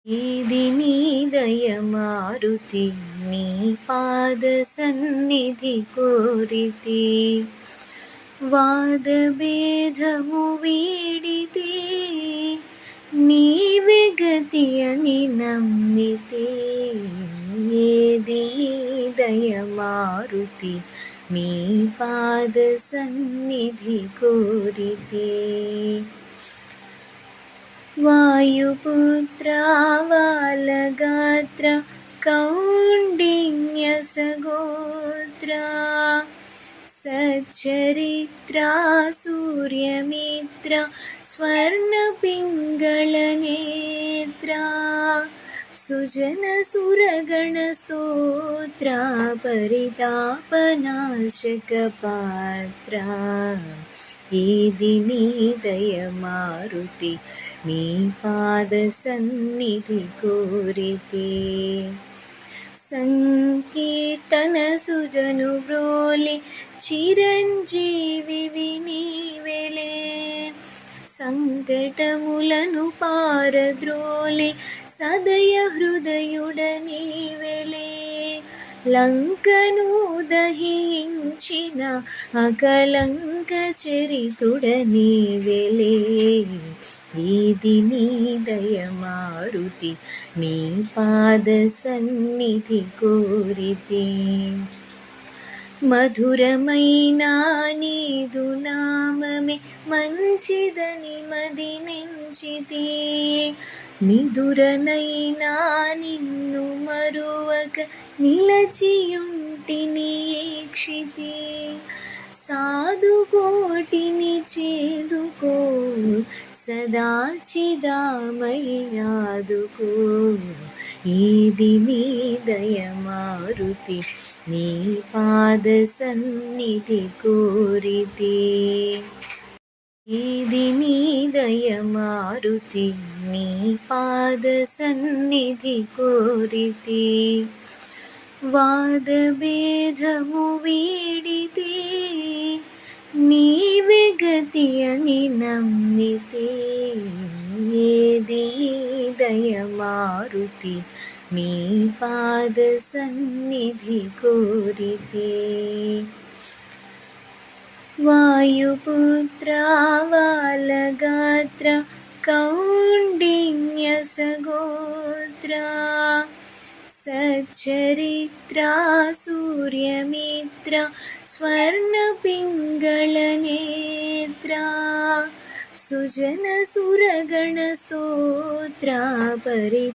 ఏది నీ దయ మారుతి నీ పాద సన్నిధి కోరితి వాద భేదము వీడితే నీవే గతి అని నమ్మితే ఏది నీ దయ మారుతి నీ పాద సన్నిధి కోరితే వాయుపుత్ర వాలగాత్ర కౌండిన్య సగోత్ర సచ్చరిత్ర సూర్యమిత్ర స్వర్ణ పింగళ నేత్ర సుజన సురగణ స్తోత్ర పరితాపనాశక పాత్ర ఏది నీ దయ మారుతి నీ పాద సన్నిధి కోరితే సంకీర్తన సుజను బ్రోలి చిరంజీవి నీవెలే సంకటములను పారద్రోలి సదయ హృదయుడ నీవెలే లంకను దహించిన అకలంక చరితుడ నీవెలే ఏది నీ దయ మారుతి నీ పాద సన్నిధి కోరితే మధురమైన నీదు నామమే మంచిదని మది నెంచితే నిదురనైనా నిన్ను మరువక నిలచియుంటిని ఈక్షితి సాధుకోటిని చేదుకో సదా చిదామయ్యాదుకో ఏది నీ దయ మారుతి నీ పాద సన్నిధి కోరితే ఏది నీ దయ మారుతి నీ పాద సన్నిధి కోరితే వాద భేదము వీడితే నీవే గతి అని నమ్మితే ఏది దయ మారుతి నీ పాద సన్నిధి కోరితే వాయుపుత్ర వాలగాత్ర కౌండిన్య సగోత్ర సచ్చరిత్ర సూర్యమిత్ర స్వర్ణ పింగళ నేత్ర సుజన సురగణ స్తోత్ర పరి